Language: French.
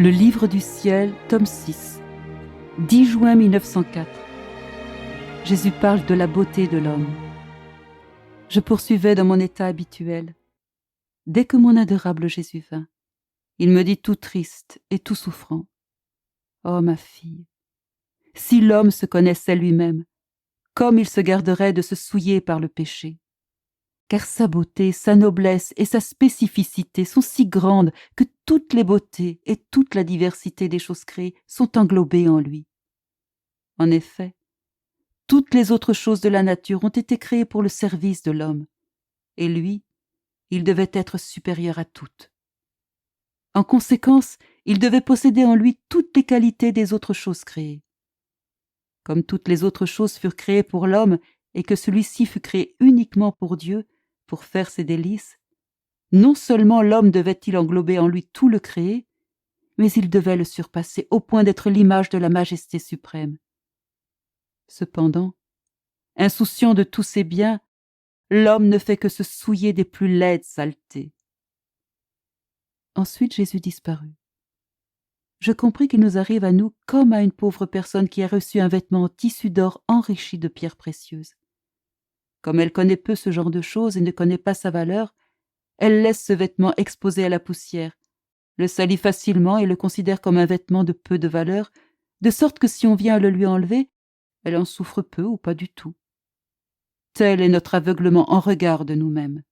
Le Livre du ciel, tome 6, 10 juin 1904. Jésus parle de la beauté de l'homme. Je poursuivais dans mon état habituel. Dès que mon adorable Jésus vint, il me dit tout triste et tout souffrant: « Oh ma fille, si l'homme se connaissait lui-même, comme il se garderait de se souiller par le péché. Car sa beauté, sa noblesse et sa spécificité sont si grandes que toutes les beautés et toute la diversité des choses créées sont englobées en lui. En effet, toutes les autres choses de la nature ont été créées pour le service de l'homme, et lui, il devait être supérieur à toutes. En conséquence, il devait posséder en lui toutes les qualités des autres choses créées. Comme toutes les autres choses furent créées pour l'homme et que celui-ci fut créé uniquement pour Dieu, pour faire ses délices, non seulement l'homme devait-il englober en lui tout le créé, mais il devait le surpasser au point d'être l'image de la majesté suprême. Cependant, insouciant de tous ses biens, l'homme ne fait que se souiller des plus laides saletés. Ensuite Jésus disparut. Je compris qu'il nous arrive à nous comme à une pauvre personne qui a reçu un vêtement en tissu d'or enrichi de pierres précieuses. Comme elle connaît peu ce genre de choses et ne connaît pas sa valeur, elle laisse ce vêtement exposé à la poussière, le salit facilement et le considère comme un vêtement de peu de valeur, de sorte que si on vient à le lui enlever, elle en souffre peu ou pas du tout. Tel est notre aveuglement en regard de nous-mêmes.